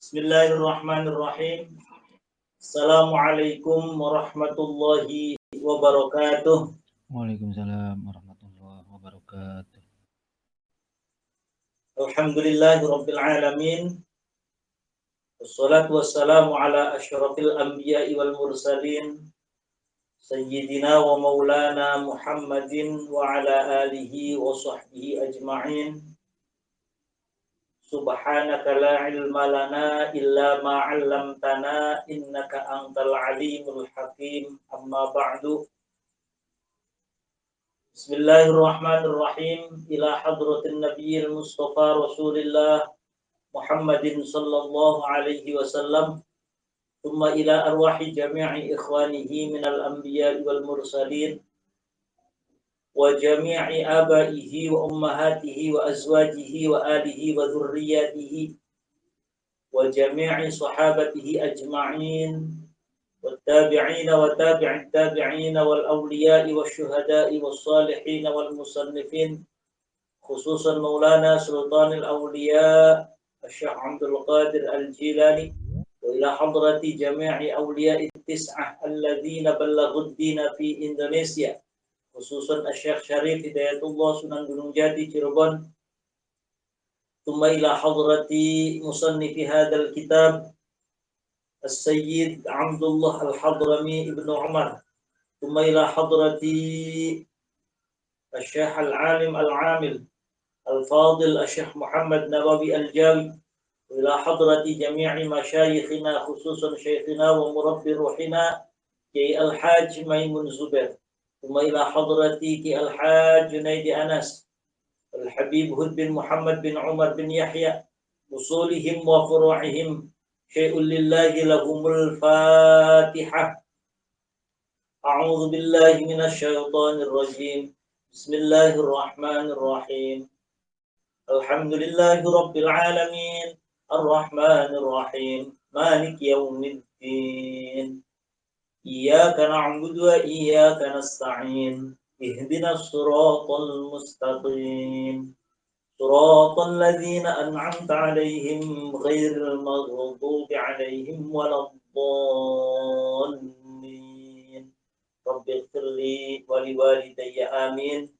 Bismillahirrahmanirrahim. Assalamualaikum warahmatullahi wabarakatuh. Waalaikumsalam warahmatullahi wabarakatuh. Alhamdulillahirabbil alamin. Wassalatu wassalamu ala asyrafil anbiya'i wal mursalin sayyidina wa maulana Muhammadin wa ala alihi wa sahbihi ajma'in. Subhanaka la ilma lana illa ma 'allamtana innaka antal alimul hakim. Amma ba'du. Bismillahirrahmanirrahim. Ila hadratin nabiyil mustafa rasulillah Muhammadin sallallahu alaihi wasallam. Thumma ila arwahi jami'i ikhwanihi minal anbiya'i wal mursalin wa jami'i abaihi wa ummahatihi wa azwajihi wa alihi wa dhurriyyatihi wa jami'i sahabatihi ajma'in والتابعين وتابع التابعين والأولياء والشهداء والصالحين والمصنفين خصوصا مولانا سلطان الأولياء الشيخ عبد القادر الجيلاني وإلى حضرة جميع أولياء التسعة الذين بلغوا الدين في إندونيسيا خصوصا الشيخ شريف هداية الله سنن gunung jati Cirebon ثم إلى حضرة مصنف هذا الكتاب السيد عبد الله الحضرمي ابن عمر ثم إلى حضرة الشيخ العالم العامل الفاضل الشيخ محمد نبوي الجاوي وإلى حضرة جميع مشايخنا خصوصا شيخنا ومربي روحنا كي الحاج ميمون زبير ثم إلى حضرة كي الحاج جنيد أنس الحبيب هد بن محمد بن عمر بن يحيى وصولهم وفروعهم شيء لله لهم الفاتحة. أعوذ بالله من الشيطان الرجيم. بسم الله الرحمن الرحيم. الحمد لله رب العالمين الرحمن الرحيم مالك يوم الدين إياك نعبد وإياك نستعين اهدنا الصراط المستقيم صراط الذين أنعمت عليهم غير المغضوب عليهم ولا الضالين رب اغفر لي ولوالدي آمين.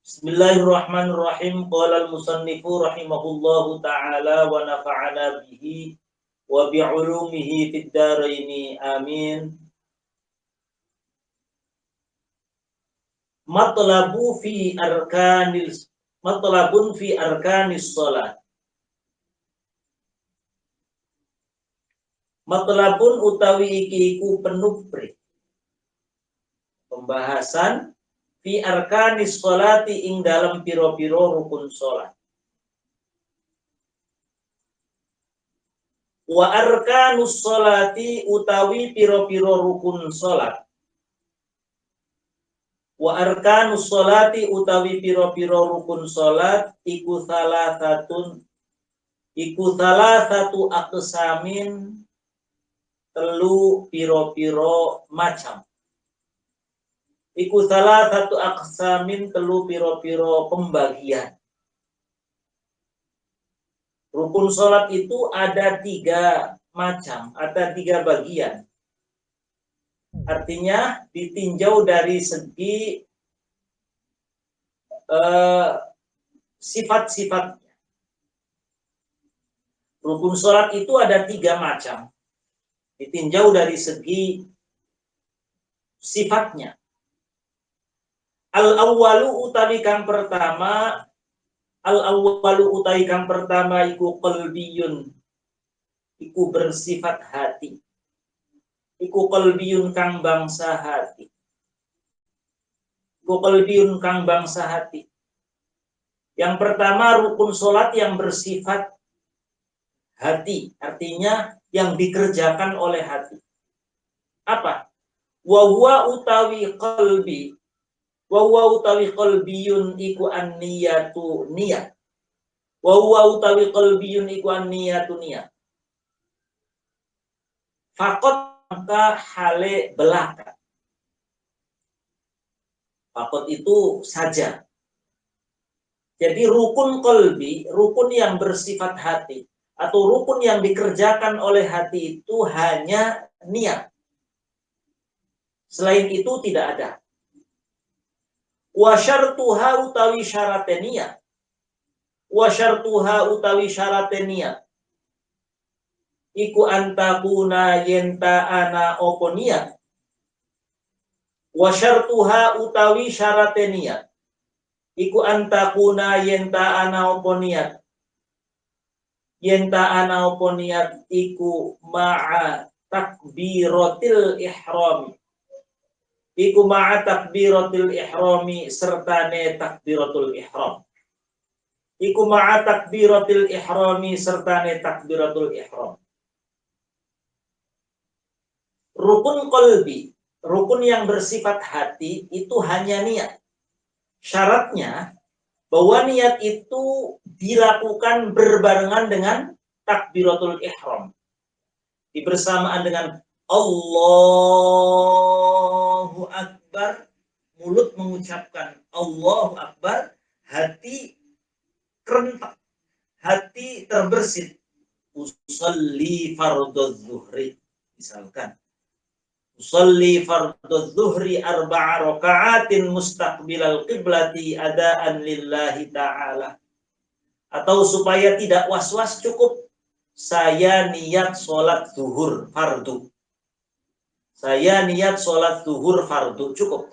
Bismillahirrahmanirrahim. Qala al-musannifu rahimahullahu ta'ala wa nafa'ana bihi wa bi'ulumihi fid dharaini amin. Matlabun fi arkanis shalah. Matlabun utawi iki iku penupri pembahasan fi arkanis sholati ing dalam piro-piro rukun sholat. Wa arkanus sholati utawi piro-piro rukun sholat. Wa arkanus sholati utawi piro-piro rukun sholat iku salah satu aqsamin telu piro-piro macam. Iku salah satu aqsamin telu piro-piro pembagian. Rukun sholat itu ada 3 macam, ada 3 bagian. Artinya ditinjau dari segi sifat-sifatnya. Rukun sholat itu ada 3 macam. Ditinjau dari segi sifatnya. Al-awwalu utawi kang pertama iku qalbiyun, iku bersifat hati. Iku qalbiyun kang bangsa hati. Iku qalbiyun kang bangsa hati. Yang pertama rukun sholat yang bersifat hati, artinya yang dikerjakan oleh hati. Apa? Wa huwa utawi qalbiyun iku an-niyatu niyat. Wa huwa utawi qalbiyun iku an-niyatu niyat. Faqat maka hale belaka. Faqat itu saja. Jadi rukun qalbi, rukun yang bersifat hati. atau rukun yang dikerjakan oleh hati itu hanya niat. Selain itu tidak ada. Wa syartuha utawi syarate niat. Wa syartuha utawi syarate niat. Iku antakuna yenta ana opo niat. Wa syartuha utawi syarate niat. Iku antakuna yenta ana opo niat. Yenta ana opo niat iku ma'a takbiratil ihrami. Iku ma'a takbiratil ihrami sertane takbiratul ihram. Iku ma'a takbiratil ihrami sertane takbiratul ihram. Rukun qalbi, rukun yang bersifat hati itu hanya niat. Syaratnya bahwa niat itu dilakukan berbarengan dengan takbiratul ihram. Bersamaan dengan Allahu Akbar, mulut mengucapkan Allahu Akbar, hati kerentak, hati terbersit. Usolli fardhu zuhri, misalkan. Usolli fardhu zuhri arba'a raka'atin mustaqbilal qiblati adaan lillahi ta'ala. Atau supaya tidak was-was cukup saya niat sholat zuhur fardu. Saya niat sholat zuhur fardu cukup.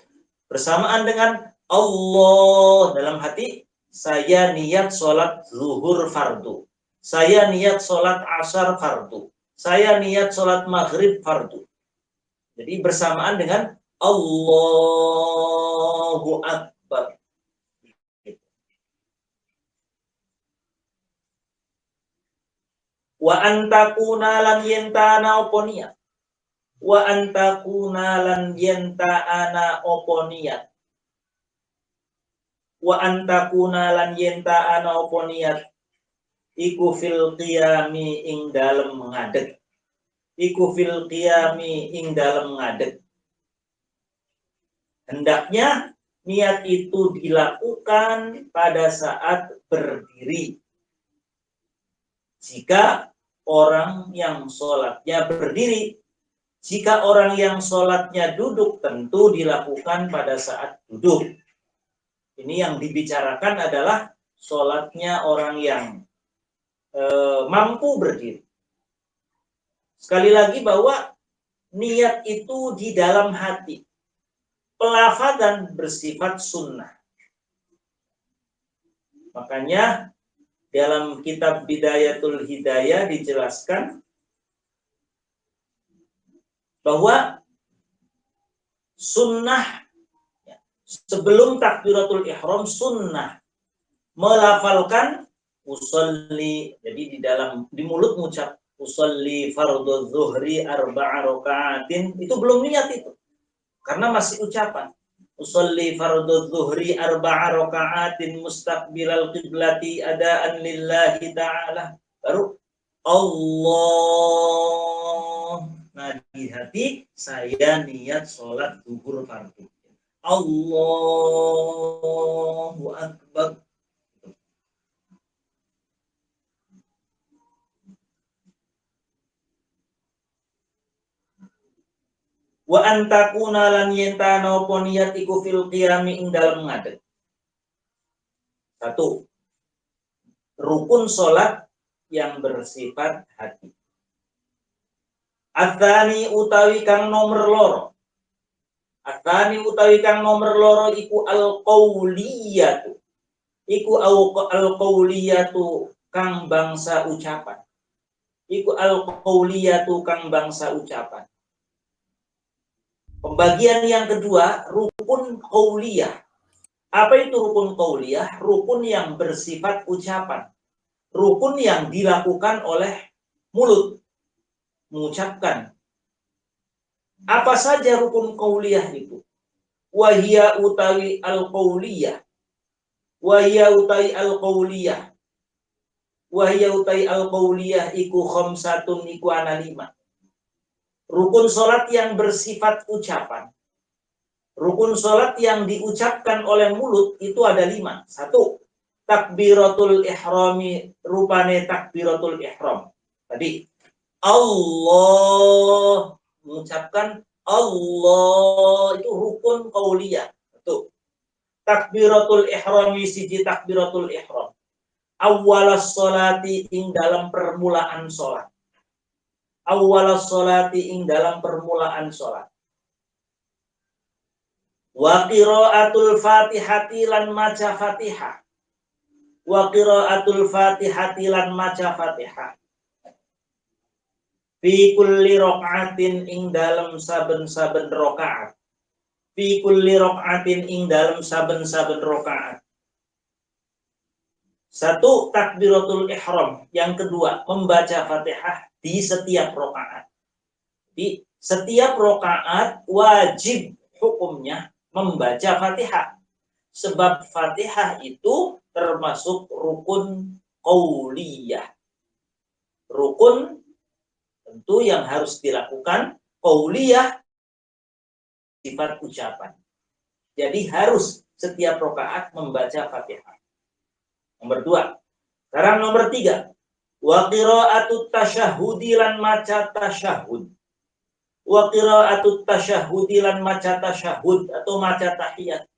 Bersamaan dengan Allah dalam hati, saya niat sholat zuhur fardu. Saya niat sholat asar fardu. Saya niat sholat maghrib fardu. Jadi bersamaan dengan Allahu Akbar. Wa antakuna lan yentana oponiat. Wa antakuna lan yentana oponiat. Wa antakuna lan yentana oponiat. Iku fil qiyami ing dalem ngadeg. Iku fil qiyami ing dalem ngadeg. Hendaknya niat itu dilakukan pada saat berdiri. Jika orang yang sholatnya berdiri, jika orang yang sholatnya duduk, tentu dilakukan pada saat duduk. Ini yang dibicarakan adalah sholatnya orang yang mampu berdiri. Sekali lagi bahwa niat itu di dalam hati. Pelafadzan bersifat sunnah. Makanya dalam kitab Bidayatul Hidayah dijelaskan bahwa sunnah sebelum takbiratul ihram sunnah melafalkan usolli, jadi di mulut mengucap usolli fardhu zuhri arba'a raka'atin, itu belum niat itu. Karena masih ucapan. Usolli fardhu zuhri arba'a raka'atin mustaqbilal qiblati adaan lillahi ta'ala. Baru Allah. Nah, di hati saya niat sholat zuhur fardu. Allahu Akbar. Wa antakuna lan yentana apa niat iku fil qiyami ing dalem ngadeg. 1. Rukun sholat yang bersifat hati. Adzani utawi kang nomor loro. Adzani utawi kang nomor loro iku al-qauliyatu. Iku al-qauliyatu kang bangsa ucapan. Iku al-qauliyatu kang bangsa ucapan. Pembagian yang kedua, rukun qauliyah. Apa itu rukun qauliyah? Rukun yang bersifat ucapan. Rukun yang dilakukan oleh mulut. Mengucapkan. Apa saja rukun qauliyah itu? Wahia utawi al-qauliyah. Wahia utawi al-qauliyah. Wahia utawi al-qauliyah iku khamsatun iku ana 5. Rukun sholat yang bersifat ucapan. Rukun sholat yang diucapkan oleh mulut itu ada 5. 1. takbiratul ihrami rupane takbiratul ihram. Tadi Allah, mengucapkan Allah itu rukun qauliyah. Betul. Takbiratul ihrami siji takbiratul ihram. Awwalas sholati ing dalam permulaan sholat. Awwalas sholati ing dalam permulaan sholat. Wa qiraatul fatihati lan maca fatihah. Wa qiraatul fatihati lan maca fatihah. Fi kulli raq'atin ing dalam saben-saben rakaat. Fi kulli raq'atin ing dalam saben-saben rakaat. Satu, takbiratul ihram. Yang kedua, membaca Fatihah di setiap rakaat. Di setiap rakaat wajib hukumnya membaca Fatihah. Sebab Fatihah itu termasuk rukun qauliyah. Rukun tentu yang harus dilakukan qauliyah sifat ucapan. Jadi harus setiap rakaat membaca Fatihah. Nomor 2. Sekarang nomor 3. Wa qira'atut tasyahhudi lan maca tasyahud. Wa qira'atut tasyahhudi lan maca tasyahud atau maca tahiyat.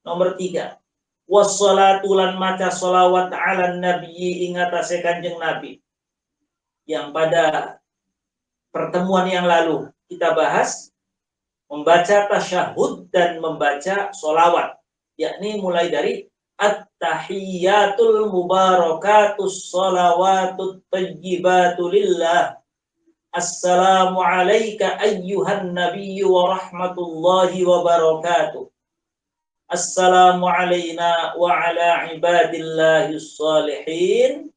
Nomor 3. Wassalatu lan maca sholawat ala nabiyyi ing atase Kanjeng Nabi. Yang pada pertemuan yang lalu kita bahas membaca tasyahud dan membaca sholawat, yakni mulai dari at-tahiyyatul mubarakatus sholawatut tayyibatu lillah. Assalamu alayka ayyuhan nabiyyu wa rahmatullahi wa barakatuh. Assalamu alayna wa ala ibadillahis salihin.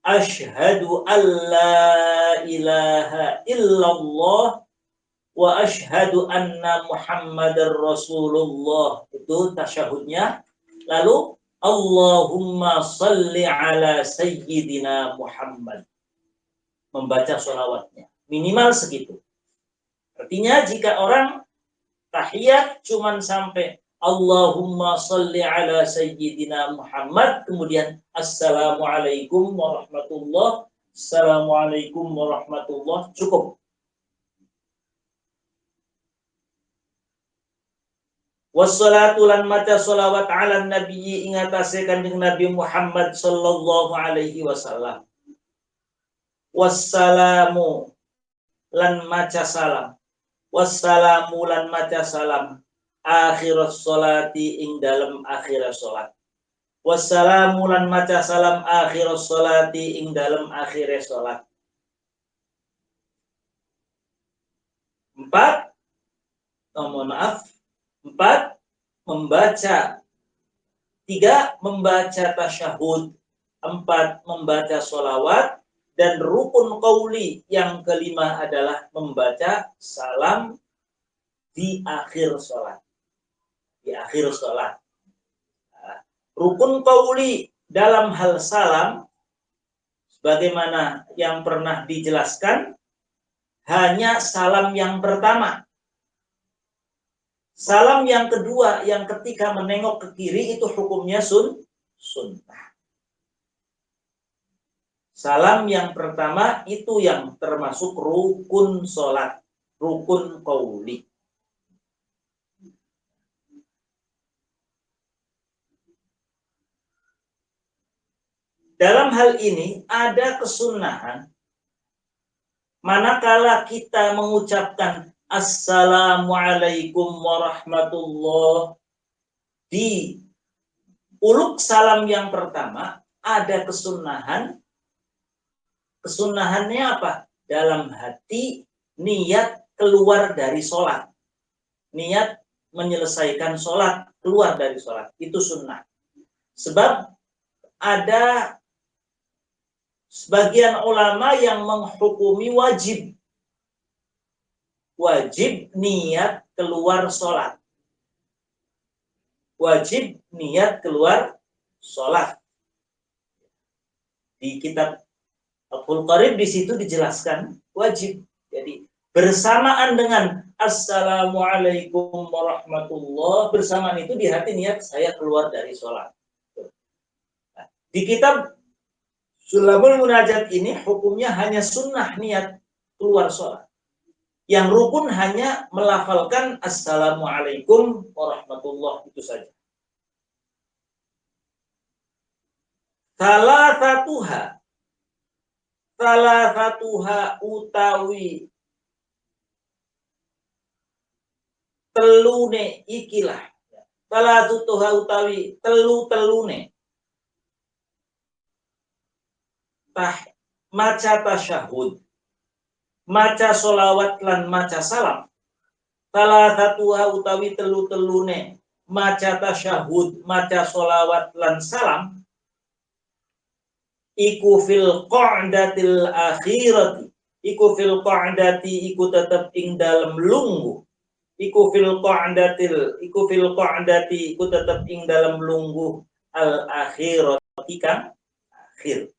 Ashhadu an la ilaha illallah wa ashhadu anna Muhammadar Rasulullah. Itu tasyahudnya. Lalu Allahumma salli ala sayyidina Muhammad. Membaca sholawatnya. Minimal segitu. Artinya jika orang tahiyat cuman sampai Allahumma salli ala sayyidina Muhammad, kemudian assalamualaikum warahmatullah, assalamualaikum warahmatullah, cukup. Wassalatu lan maca sholawat ala nabiyyi ing atase Kanjeng Nabi Muhammad sallallahu alaihi wasallam. Wassalamu lan maca salam. Wassalamu lan maca salam. Akhirat sholati ing dalam akhirat sholat. Wassalamu lan maca salam akhirat sholati ing dalam akhirat sholat. 4. Mohon maaf. 4. Membaca. 3. Membaca tasyahud. 4. Membaca sholawat. Dan rukun qauli yang kelima adalah membaca salam di akhir sholat. Di akhir sholat. Rukun qauli dalam hal salam, sebagaimana yang pernah dijelaskan, hanya salam yang pertama. Salam yang kedua, yang ketika menengok ke kiri, itu hukumnya sunnah. Salam yang pertama itu yang termasuk rukun sholat, rukun qauli. Dalam hal ini ada kesunahan manakala kita mengucapkan assalamualaikum warahmatullah di uluk salam yang pertama, ada kesunahan. Kesunahannya apa? Dalam hati niat keluar dari sholat, niat menyelesaikan sholat, keluar dari sholat, itu sunnah. Sebab ada sebagian ulama yang menghukumi wajib niat keluar sholat. Wajib niat keluar sholat. Di kitab Al-Fathul Qarib di situ dijelaskan wajib. Jadi bersamaan dengan assalamualaikum warahmatullah, bersamaan itu di hati niat saya keluar dari sholat. Nah, di kitab Sulamul Munajat ini hukumnya hanya sunnah niat keluar sholat. Yang rukun hanya melafalkan assalamualaikum warahmatullah, itu saja. Salah satuha utawi telune ikilah. Salah satuha utawi telune maca tasyahud, maca solawat lan maca salam. Salah satuha utawi telune maca tasyahud, maca solawat lan salam. Iku fil qa'datil akhirati, iku fil qa'dati, iku tetep ing dalem lungguh. Iku fil qa'dati, iku tetep ing dalem lungguh al akhirati kang akhir.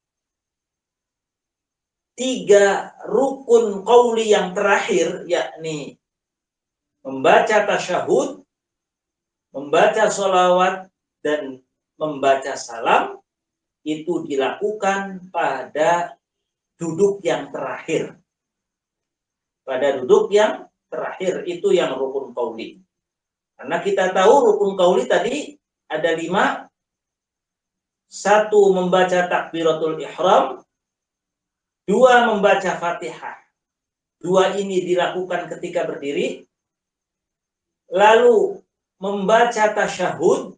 3 rukun qauli yang terakhir, yakni membaca tasyahud, membaca sholawat, dan membaca salam, itu dilakukan pada duduk yang terakhir. Pada duduk yang terakhir, itu yang rukun qauli. Karena kita tahu rukun qauli tadi ada 5. 1, membaca takbiratul ihram. 2, membaca Fatihah. 2 ini dilakukan ketika berdiri. Lalu membaca tasyahud,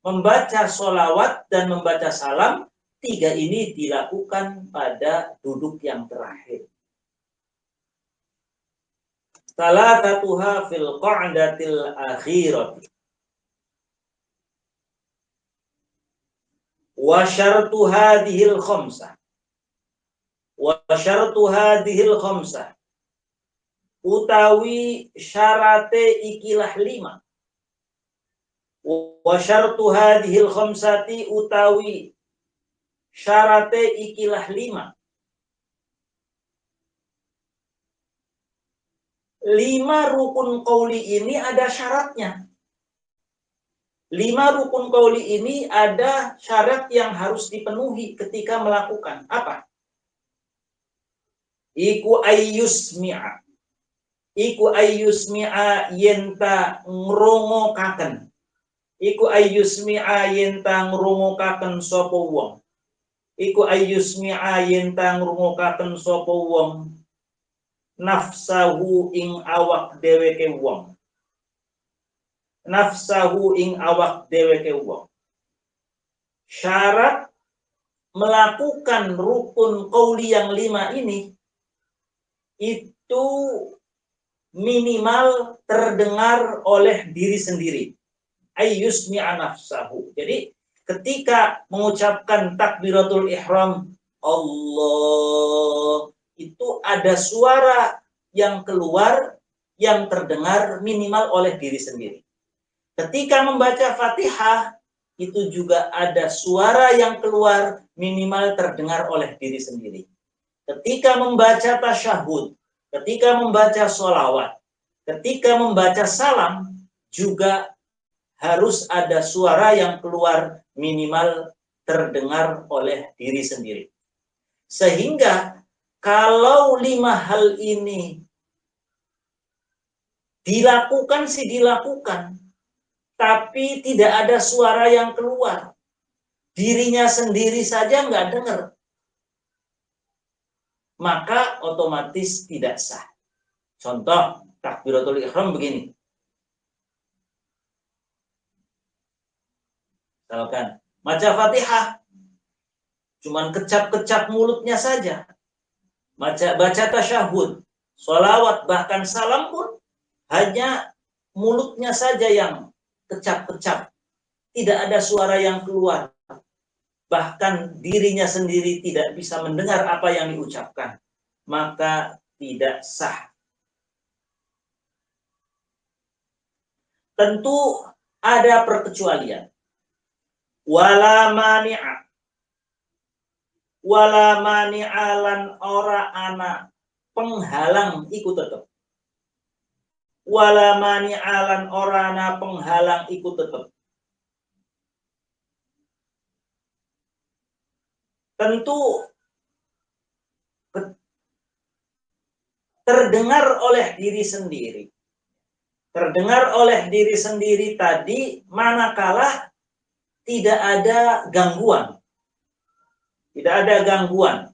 membaca sholawat, dan membaca salam. 3 ini dilakukan pada duduk yang terakhir. Salah satuha fil qa'datil akhirati. Wa syartu hadhil khamsah. Wa syartu hadhil khamsah. Utawi syarate ikilah 5. Wa syartu hadhil khamsati, utawi syarate ikilah 5. 5 rukun qauli ini ada syaratnya. 5 rukun qauli ini ada syarat yang harus dipenuhi ketika melakukan. Apa? Iku ayyusmi'a. Iku ayyusmi'a yenta ngrungokaken. Iku ayyusmi'a yenta ngrungokaken sapa wong. Iku ayyusmi'a yenta ngrungokaken sapa wong nafsahu ing awak dheweke wong. Nafsahu ing awak dheweke wong. Syarat melakukan rukun qauli yang 5 ini itu minimal terdengar oleh diri sendiri. Ayyusmi'a nafsahu. Jadi ketika mengucapkan takbiratul ihram, Allah, itu ada suara yang keluar yang terdengar minimal oleh diri sendiri. Ketika membaca Fatihah, itu juga ada suara yang keluar minimal terdengar oleh diri sendiri. Ketika membaca tasyahud, ketika membaca sholawat, ketika membaca salam, juga harus ada suara yang keluar minimal terdengar oleh diri sendiri. Sehingga kalau 5 hal ini dilakukan tapi tidak ada suara yang keluar, dirinya sendiri saja nggak dengar, maka otomatis tidak sah. Contoh takbiratul ihram begini. Misalkan baca Fatihah, cuman kecap-kecap mulutnya saja. Baca tasyahud, sholawat, bahkan salam pun hanya mulutnya saja yang kecap-kecap. Tidak ada suara yang keluar. Bahkan dirinya sendiri tidak bisa mendengar apa yang diucapkan. Maka tidak sah. Tentu ada perkecualian. Wala mani'a. Wala mani'alan ora ana penghalang iku tetep. wala mani'alan orana penghalang iku tetep. Tentu terdengar oleh diri sendiri. Terdengar oleh diri sendiri tadi manakala tidak ada gangguan. Tidak ada gangguan.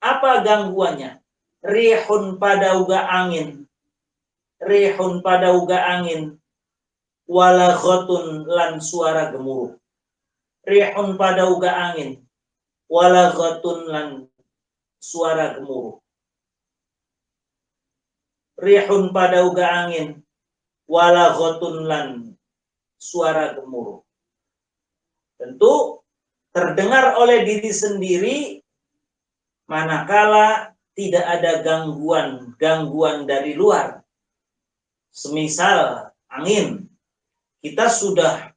Apa gangguannya? Rihun pada uga angin. Rihun pada uga angin. Wala ghotun lan suara gemuruh. Rihun pada uga angin. Wala ghotun lan suara gemuruh. Rihun pada uga angin. Wala ghotun lan suara gemuruh. Tentu terdengar oleh diri sendiri manakala tidak ada gangguan dari luar. Semisal angin, kita sudah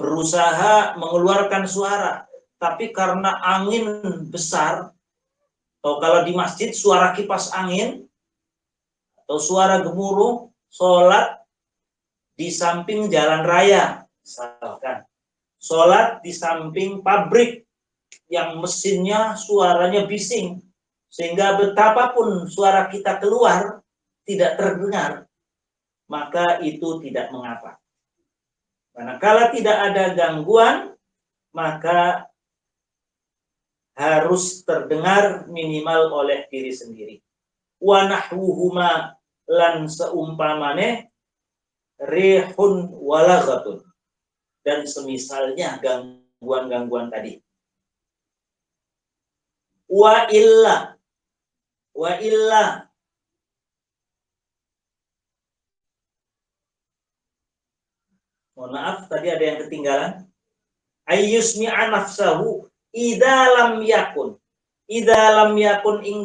berusaha mengeluarkan suara, tapi karena angin besar, atau kalau di masjid suara kipas angin atau suara gemuruh, sholat di samping jalan raya, misalkan sholat di samping pabrik yang mesinnya suaranya bising, sehingga betapapun suara kita keluar tidak terdengar, maka itu tidak mengapa. Manakala tidak ada gangguan, maka harus terdengar minimal oleh diri sendiri. Wa nahwuhuma lan seumpamane rihun walaghatun, dan semisalnya gangguan-gangguan tadi. Wa illa mohon maaf tadi ada yang ketinggalan. Ayyusmi'a nafsahu idza lam yakun ing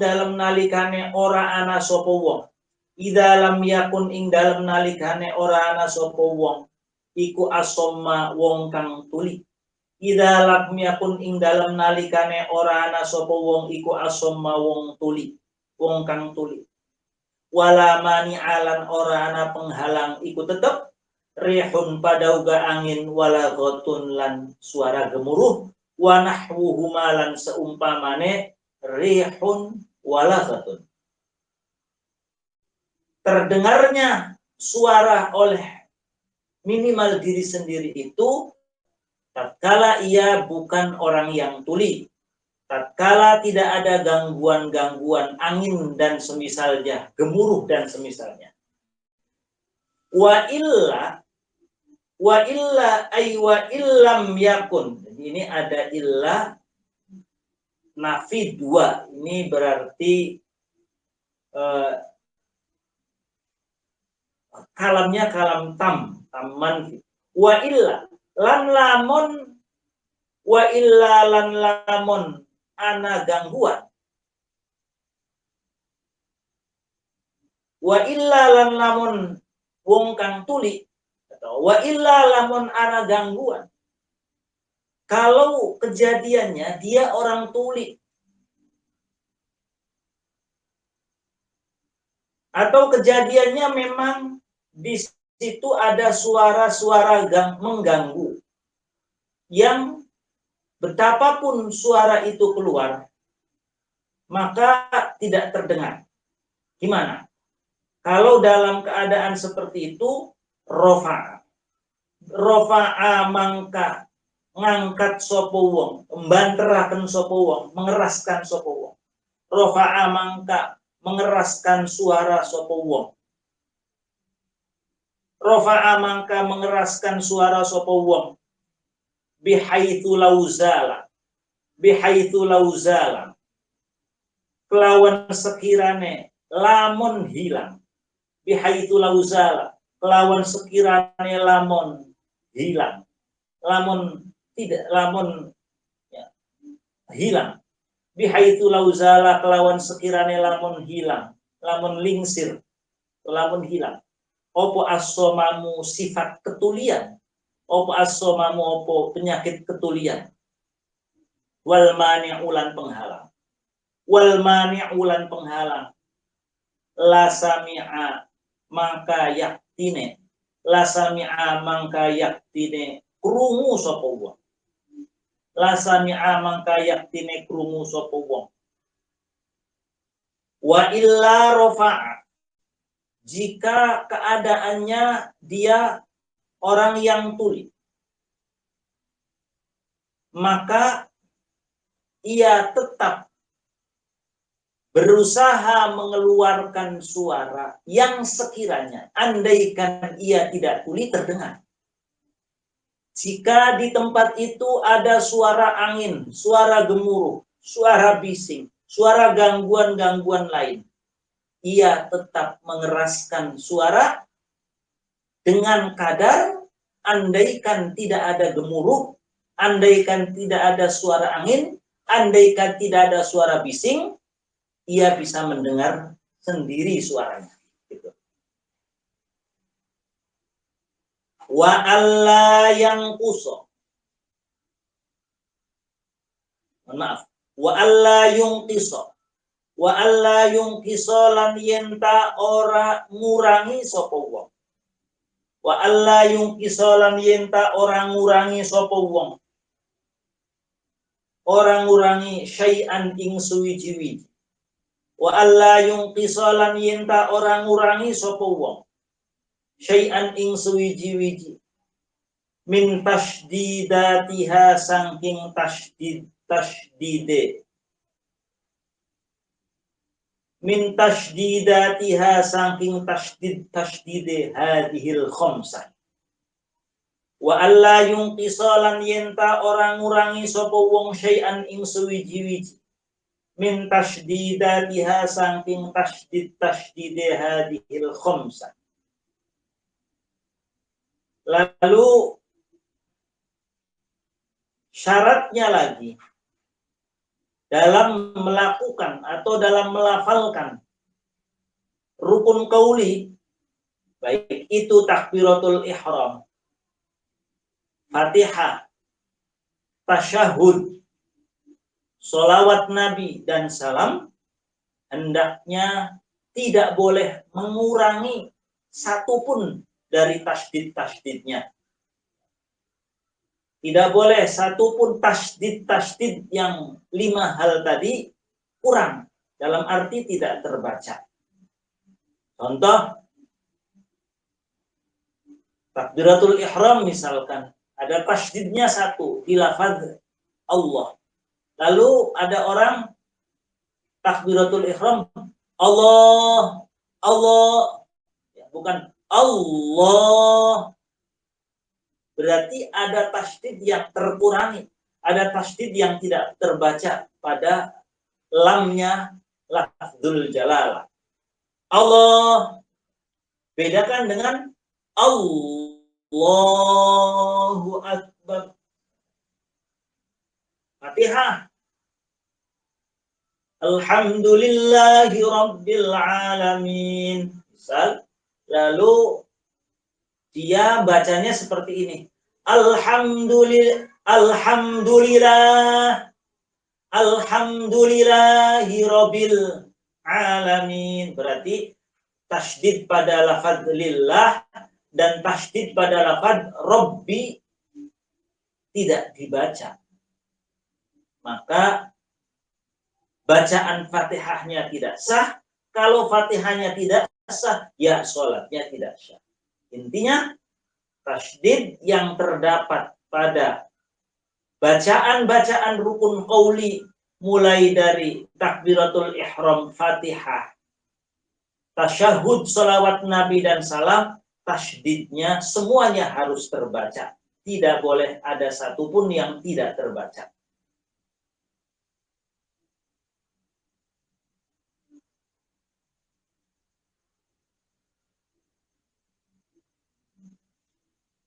dalem nalikane ora ana sapa wong. Idza lam yakun ing dalem nalikane ora ana sapa wong iku asomma wong kang tuli. Idza lam yakun ing dalem nalikane ora ana sapa wong iku asomma wong tuli, wong kang tuli. Wala mani'alan ora ana penghalang iku tetep rihun pada uga angin wala ghotun lan suara gemuruh wa nahwuhuma lan seumpamane rihun wala ghotun. Terdengarnya suara oleh minimal diri sendiri itu tatkala ia bukan orang yang tuli, tatkala tidak ada gangguan-gangguan angin dan semisalnya, gemuruh dan semisalnya. Wa illa ay wa illam yakun. Jadi ini ada illa nafi 2. Ini berarti kalamnya kalam taman. Wa illa lan lamun wa illa lan lamun ana gangguan. Wa illa lan lamun wong kang tuli, atau wa illa lamun ana gangguan. Kalau kejadiannya dia orang tuli, atau kejadiannya memang di situ ada suara-suara mengganggu yang betapapun suara itu keluar maka tidak terdengar. Gimana? Kalau dalam keadaan seperti itu, rofa'a mangka ngangkat sapa wong, mbanteraken sapa wong, mengeraskan sapa wong. Rofa'a mangka mengeraskan suara sapa wong. Rofa'a mangka mengeraskan suara sapa wong. Bihaitsu lauzala. Kelawan sekirane lamun hilang. Bihaitsu lauzala, kelawan sekirane lamun hilang, lamun hilang. Bihaitsu lauzala, kelawan sekirane lamun hilang, lamun lingsir, lamun hilang. Opo asomamu sifat ketulian, opo asomamu opo penyakit ketulian. Wal mani'ulan penghalang, la sami'a mangka yaktine, la sami'a mangka yaktine krungu sapa wong. La sami'a mangka yaktine krungu sapa wong. Wa illa rafa'a, jika keadaannya dia orang yang tuli, maka ia tetap berusaha mengeluarkan suara yang sekiranya andaikan ia tidak tuli terdengar. Jika di tempat itu ada suara angin, suara gemuruh, suara bising, suara gangguan-gangguan lain, ia tetap mengeraskan suara dengan kadar andaikan tidak ada gemuruh, andaikan tidak ada suara angin, andaikan tidak ada suara bising, ia bisa mendengar sendiri suaranya. Gitu. Wa alla yang kuso. Maaf. Wa alla yungkiso. Wa alla yungkiso lan yenta ora ngurangi sapa wong. Wa alla yungkiso lan yenta ora ngurangi sapa wong. Ora ngurangi syai'an ing suwiji-wiji. Wa alla yungkiso lan yenta ora ngurangi sapa wong. Syai'an ing suwiji-wiji. Min tasydidatiha saking tasydide. Min tasydidatiha saking tasydide hadhil khamsah. Wa alla yungqisalan yenta orang ngurangi sapa wong syai'an ing suwiji-wiji. Min tasydidatiha saking tasydide hadhil khamsah. Lalu syaratnya lagi dalam melakukan atau dalam melafalkan rukun qauli, baik itu takbiratul ihram, Fatihah, tasyahud, sholawat Nabi dan salam, hendaknya tidak boleh mengurangi satupun dari tasydid-tasydidnya. Tidak boleh satupun tasydid-tasydid yang 5 hal tadi kurang, dalam arti tidak terbaca. Contoh, takbiratul ihram misalkan, ada tasydidnya 1 di lafaz Allah. Lalu ada orang takbiratul ihram Allah, Allah, ya, bukan Allah. Berarti ada tasydid yang terkurangi, ada tasydid yang tidak terbaca pada lamnya lafzul jalalah. Allah bedakan dengan Allahu Akbar. Fatihah. Alhamdulillahi Rabbil Alamin. Misal, lalu dia bacanya seperti ini. Alhamdulillah. Alhamdulillahi Rabbil Alamin. Berarti tasydid pada lafaz lillah dan tasydid pada lafaz Rabbi tidak dibaca. Maka bacaan Fatihahnya tidak sah. Kalau Fatihahnya tidak sah, ya sholatnya tidak sah. Intinya, tasydid yang terdapat pada bacaan-bacaan rukun qauli, mulai dari takbiratul ihram, Fatihah, tasyahud, sholawat Nabi dan salam, tasydidnya semuanya harus terbaca. Tidak boleh ada satupun yang tidak terbaca.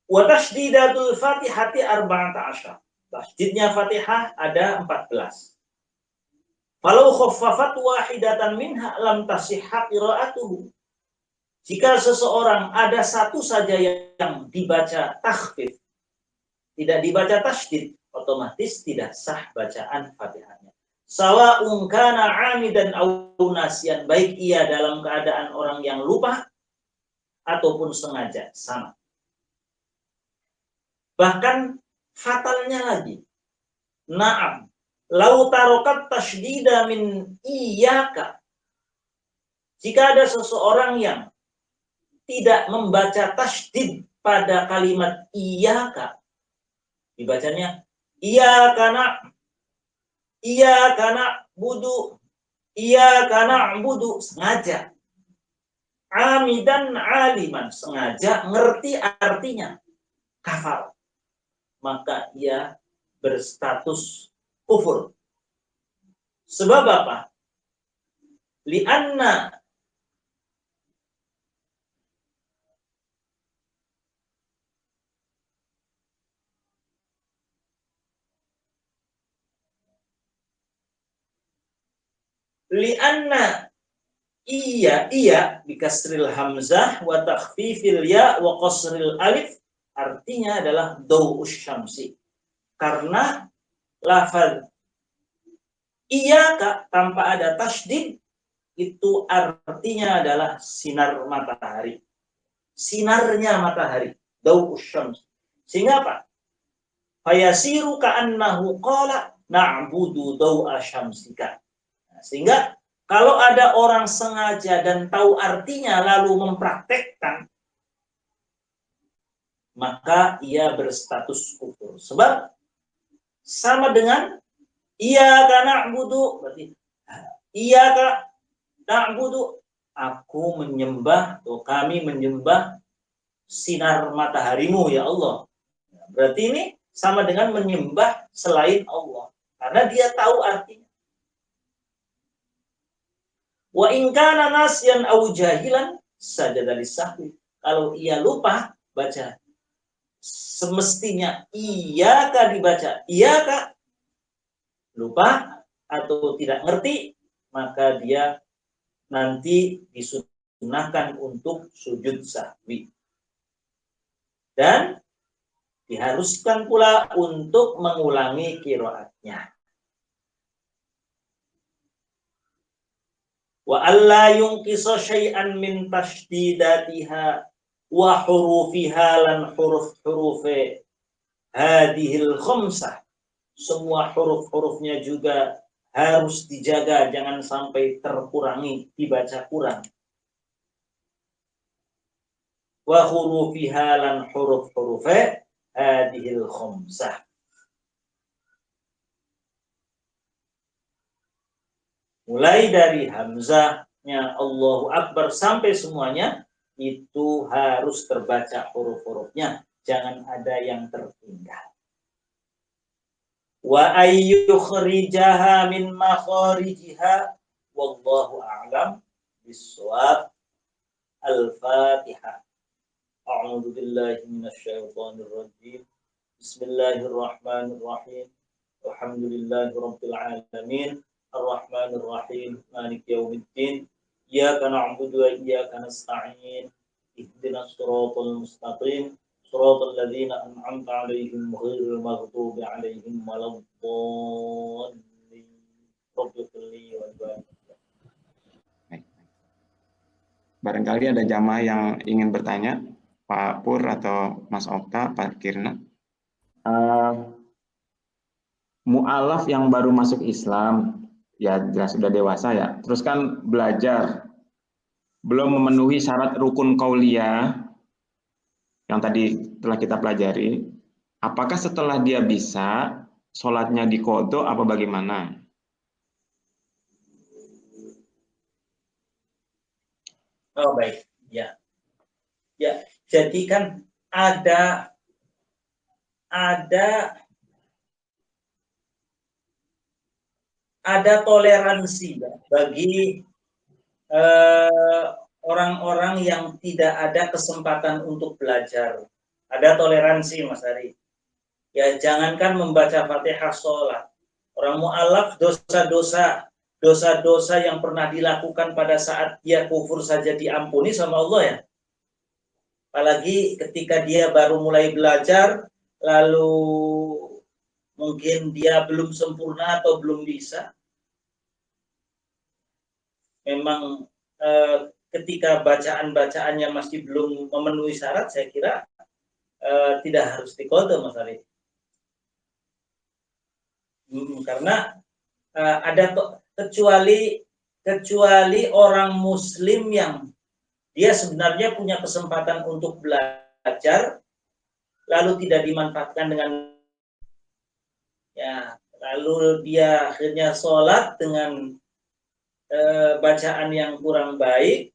Wa tashdidatul Fatihati 14. Tasydidnya Fatihah ada 14. Falau khaffafat wahidatan minha lam tasihha qira'atuhu. Jika seseorang ada satu saja yang dibaca takhfif, tidak dibaca tasydid, otomatis tidak sah bacaan Fatihahnya. Sawa'un kana 'amidan aw nasiyan, baik ia dalam keadaan orang yang lupa ataupun sengaja, sama. Bahkan fatalnya lagi. Na'am. Lau tarokat tasydida min iyyaka. Jika ada seseorang yang tidak membaca tasydid pada kalimat iyyaka, dibacanya iyyaka na'budu, sengaja. Amidan aliman, sengaja ngerti artinya, kafar, maka ia berstatus kufur. Sebab apa? Lianna iya bikasril hamzah wa takhfifil ya wa qasril alif, artinya adalah daw'us syamsi. Karena lafaz iyyaka tanpa ada tasydid itu artinya adalah sinar matahari. Sinarnya matahari, daw'us syams. Sehingga apa? Fayasiru ka'annahu qala na'budu daw'a syamsika. Sehingga kalau ada orang sengaja dan tahu artinya lalu mempraktekkan, maka ia berstatus kufur. Sebab sama dengan iyyaka na'budu, berarti iyyaka na'budu, aku menyembah atau kami menyembah sinar mataharimu ya Allah. Berarti ini sama dengan menyembah selain Allah, karena dia tahu artinya. Wa in kana nasyan aw jahilan sajada lisahwi. Kalau ia lupa baca, semestinya iyyaka dibaca iyyaka, lupa atau tidak ngerti, maka dia nanti disunahkan untuk sujud sahwi. Dan diharuskan pula untuk mengulangi qiraatnya. Wa alla yunqisa syai'an min tasydidatiha wa hurufiha lan huruf-hurufe hadhil khamsah. Semua huruf-hurufnya juga harus dijaga, jangan sampai terkurangi, dibaca kurang. Wa hurufiha lan huruf-hurufe hadhil khamsah. Mulai dari hamzahnya Allahu Akbar sampai semuanya itu harus terbaca huruf-hurufnya, jangan ada yang tertinggal. Wa ayyukhrijaha min makharijiha wallahu a'lam bissawab. Al-Fatihah. A'udzu billahi minasyaitonir rajim. Bismillahirrahmanirrahim. Alhamdulillahirabbil alamin. Ar-Rahmanir Rahim, Maliki Yaumiddin. Iyyaka na'budu wa iyyaka nasta'in. Ihdinas siratal mustaqim. Siratal ladzina an'amta 'alaihim ghairil maghdubi 'alaihim waladdallin. Rabbighfirli wa liwalidayya. Barangkali ada jamaah yang ingin bertanya, Pak Pur atau Mas Okta, Pak Kirna. Mu'alaf yang baru masuk Islam, ya jelas sudah dewasa ya, terus kan belajar, belum memenuhi syarat rukun qauliyah yang tadi telah kita pelajari, apakah setelah dia bisa, sholatnya diqodho apa bagaimana? Oh baik, ya. Ya, jadi kan ada toleransi bagi orang-orang yang tidak ada kesempatan untuk belajar. Ada toleransi, Mas Ari. Ya, jangankan membaca Fatihah sholat. Orang mu'alaf dosa-dosa yang pernah dilakukan pada saat dia kufur saja diampuni sama Allah ya. Apalagi ketika dia baru mulai belajar, lalu mungkin dia belum sempurna atau belum bisa. Memang ketika bacaan-bacaannya masih belum memenuhi syarat, saya kira tidak harus diqodho, Mas Arif. Karena ada kecuali orang Muslim yang dia sebenarnya punya kesempatan untuk belajar, lalu tidak dimanfaatkan dengan lalu dia akhirnya sholat dengan bacaan yang kurang baik.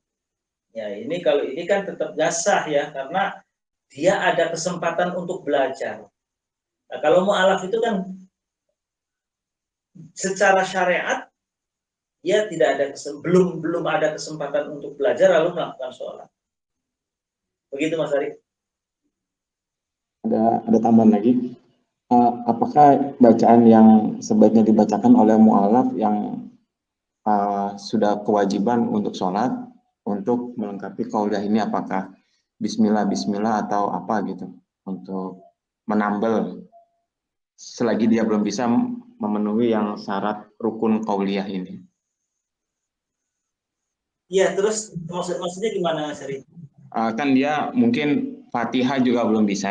Ya ini kalau ini kan tetap nggak sah ya, karena dia ada kesempatan untuk belajar. Nah, kalau mu'alaf itu kan secara syariat dia tidak ada belum ada kesempatan untuk belajar lalu melakukan sholat. Begitu Mas Ari. Ada tambahan lagi. Apakah bacaan yang sebaiknya dibacakan oleh mu'alaf yang sudah kewajiban untuk sholat, untuk melengkapi qauliyah ini, apakah bismillah atau apa gitu, untuk menambal selagi dia belum bisa memenuhi yang syarat rukun qauliyah ini? Iya, terus maksudnya gimana Mas Ari? Kan dia mungkin Fatihah juga belum bisa,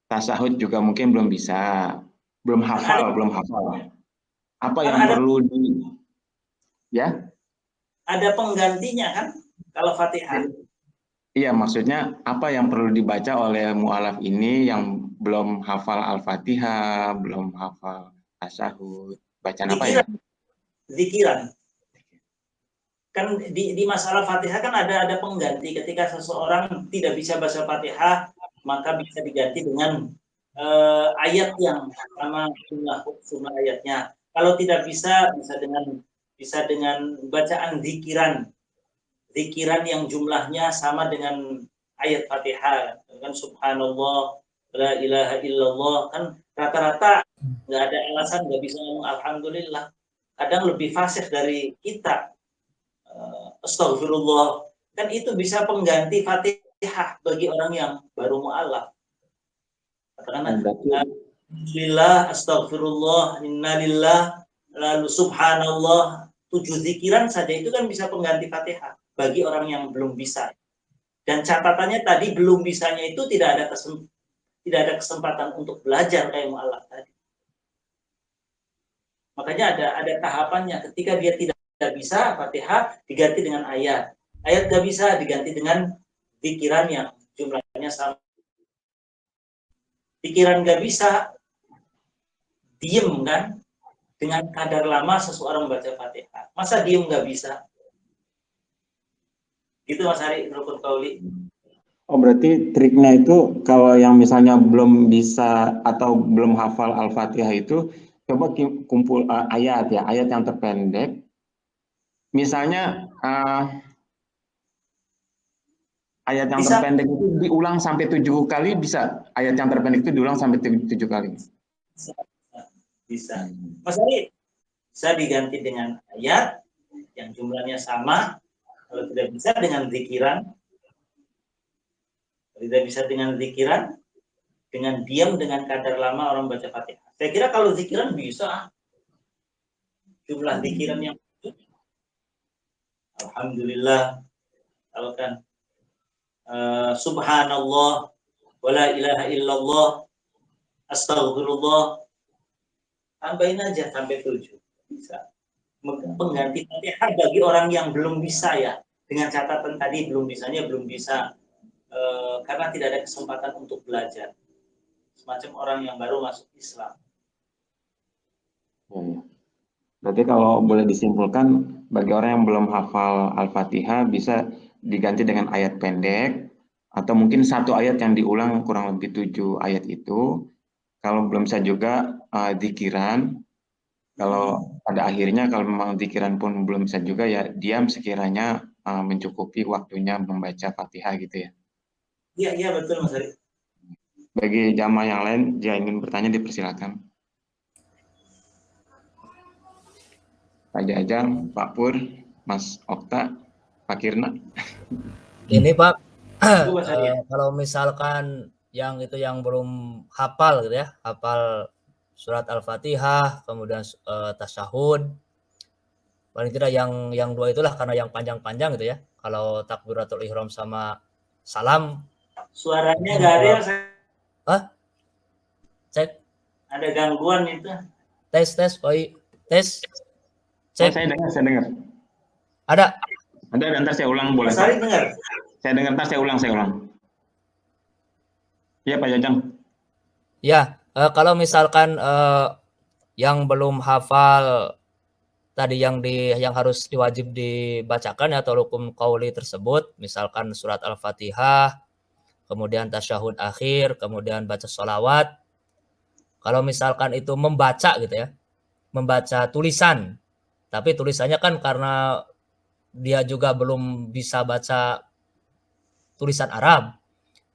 tasahud juga mungkin belum bisa, belum hafal. Apa yang perlu ya? Ada penggantinya kan kalau Fatihah. Iya, maksudnya apa yang perlu dibaca oleh mu'alaf ini yang belum hafal Al-Fatihah, belum hafal tasahud, bacaan apa ya? Zikiran. Kan di masalah Fatihah kan ada pengganti. Ketika seseorang tidak bisa baca Fatihah, maka bisa diganti dengan ayat yang sama jumlah ayatnya. Kalau tidak bisa dengan bacaan zikiran yang jumlahnya sama dengan ayat Fatihah. Kan subhanallah, la ilaha illallah, kan rata-rata nggak ada alasan nggak bisa ngomong alhamdulillah. Kadang lebih fasih dari kita. Astagfirullah, kan itu bisa pengganti Fatihah bagi orang yang baru mu'alaf. Katakanlah alhamdulillah, astagfirullah, innalillah, lalu subhanallah, 7 zikiran saja itu kan bisa pengganti Fatihah bagi orang yang belum bisa. Dan catatannya tadi belum bisanya itu tidak ada kesempatan untuk belajar kayak mu'alaf tadi. Makanya ada tahapannya. Ketika dia tidak bisa Fatihah diganti dengan ayat gak bisa diganti dengan pikiran yang jumlahnya sama. Pikiran gak bisa, diem kan, dengan kadar lama seseorang membaca Fatihah. Masa diem gak bisa? Gitu Mas Hari, rukun qauli. Oh, berarti triknya itu kalau yang misalnya belum bisa atau belum hafal Al-Fatihah itu coba kumpul ayat yang terpendek. Misalnya ayat yang terpendek itu diulang sampai 7 kali, bisa? Ayat yang terpendek itu diulang sampai 7 kali? Bisa. Mas Ari, bisa diganti dengan ayat yang jumlahnya sama. Kalau tidak bisa dengan zikiran. Kalau tidak bisa dengan zikiran, dengan diam, dengan kadar lama orang baca Fatihah. Saya kira kalau zikiran bisa. Jumlah zikiran yang alhamdulillah, kalau kan subhanallah, wala ilaha illallah, astagfirullah, tambahin aja sampai 7. Bisa. Pengganti Fatihah bagi orang yang belum bisa ya. Dengan catatan tadi belum bisa karena tidak ada kesempatan untuk belajar. Semacam orang yang baru masuk Islam. Berarti kalau boleh disimpulkan, bagi orang yang belum hafal Al-Fatihah bisa diganti dengan ayat pendek, atau mungkin satu ayat yang diulang kurang lebih 7 ayat itu. Kalau belum bisa juga zikiran. Kalau pada akhirnya kalau memang zikiran pun belum bisa juga, ya diam sekiranya mencukupi waktunya membaca Fatihah gitu ya. Iya betul Mas Ari. Bagi jamaah yang lain jika ingin bertanya dipersilakan. Pak Jajang, Pak Pur, Mas Okta, Pak Kirna. Ini Pak, kalau misalkan yang belum hafal gitu ya, hafal surat Al-Fatihah, kemudian tasyahud, paling tidak yang 2 itulah, karena yang panjang-panjang gitu ya. kalau takbiratul ihram sama salam. Suaranya nggak ada yang Cek, ada gangguan itu. tes, oi, tes, Oh, cek. saya dengar. Ada. Ada, ntar saya ulang boleh. Mas Ari dengar? Saya dengar, ntar saya ulang. Iya Pak Jajang. Ya, kalau misalkan yang belum hafal tadi yang harus diwajib dibacakan atau rukun qauli tersebut, misalkan surat Al-Fatihah, kemudian tasyahud akhir, kemudian baca sholawat. Kalau misalkan itu membaca gitu ya, membaca tulisan, tapi tulisannya kan karena dia juga belum bisa baca tulisan Arab,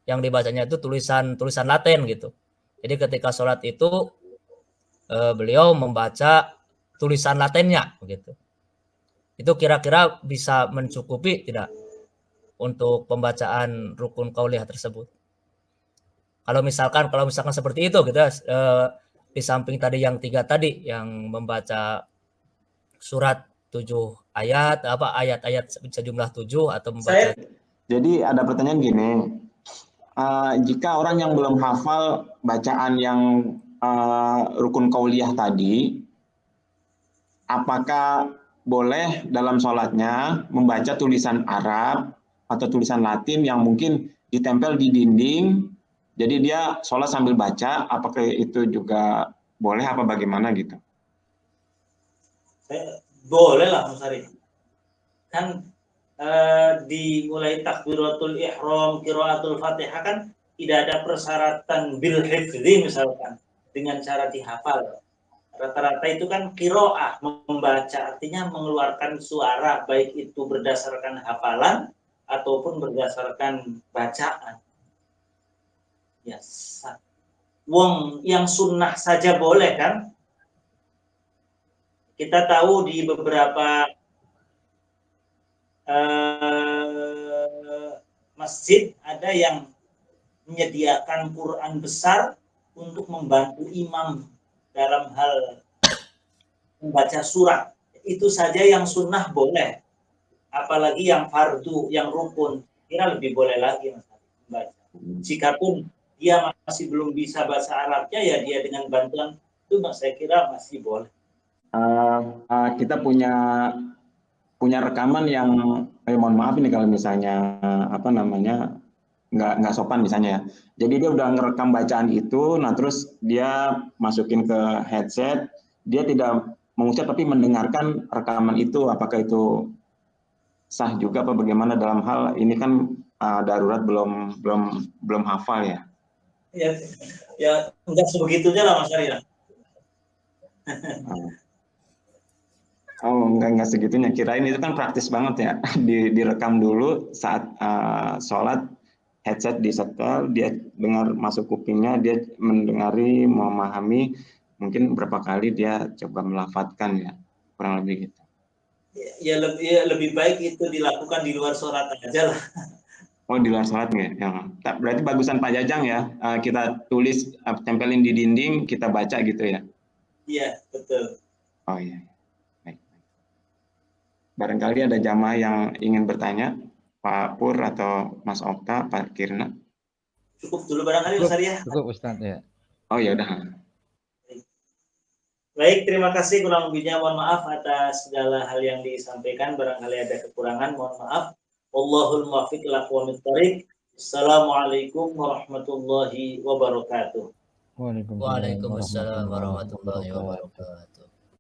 yang dibacanya itu tulisan Latin gitu. Jadi ketika sholat itu beliau membaca tulisan Latinnya gitu. Itu kira-kira bisa mencukupi tidak untuk pembacaan rukun qauliyah tersebut? Kalau misalkan seperti itu gitu, di samping tadi yang 3 tadi yang membaca surat 7 ayat, ayat-ayat sejumlah 7 atau membaca. Jadi ada pertanyaan gini, jika orang yang belum hafal bacaan yang rukun qauliyah tadi, apakah boleh dalam sholatnya membaca tulisan Arab atau tulisan Latin yang mungkin ditempel di dinding, jadi dia sholat sambil baca, apakah itu juga boleh apa bagaimana gitu? Boleh lah Mas Ari. Kan dimulai takbiratul ihram, qiraatul Fatihah kan tidak ada persyaratan bil hifdzi misalkan dengan cara dihafal. Rata-rata itu kan qiraah, membaca, artinya mengeluarkan suara, baik itu berdasarkan hafalan ataupun berdasarkan bacaan. Ya, wong yang sunnah saja boleh kan? Kita tahu di beberapa masjid ada yang menyediakan Quran besar untuk membantu imam dalam hal membaca surat. Itu saja yang sunnah boleh, apalagi yang fardu, yang rukun, kira lebih boleh lagi membaca. Jikapun dia masih belum bisa bahasa Arabnya, ya dia dengan bantuan itu saya kira masih boleh. Kita punya rekaman yang mohon maaf ini kalau misalnya nggak sopan misalnya ya. Jadi dia udah ngerekam bacaan itu, nah terus dia masukin ke headset, dia tidak mengucap tapi mendengarkan rekaman itu, apakah itu sah juga apa bagaimana dalam hal ini kan darurat belum hafal ya? Ya enggak sebegitunya lah Mas Arya. Oh, enggak segitunya. Kirain itu kan praktis banget ya. Direkam dulu saat sholat, headset disetel, dia dengar masuk kupingnya, dia mendengari, memahami, mungkin berapa kali dia coba melafadzkan ya, kurang lebih gitu. Ya lebih baik itu dilakukan di luar sholat aja lah. Oh, di luar sholat nggak? Ya. Berarti bagusan Pak Jajang ya, kita tulis, tempelin di dinding, kita baca gitu ya? Iya, betul. Oh iya. Barangkali ada jamaah yang ingin bertanya, Pak Pur atau Mas Okta, Pak Kirna. Cukup dulu barangkali Mas Arya. Cukup Ustaz ya. Oh ya udah. Baik, terima kasih, kurang lebihnya mohon maaf atas segala hal yang disampaikan, barangkali ada kekurangan, mohon maaf. Wallahul muwaffiq ila aqwamit thoriq. Assalamualaikum warahmatullahi wabarakatuh. Waalaikumsalam Waalaikumsalam warahmatullahi wabarakatuh.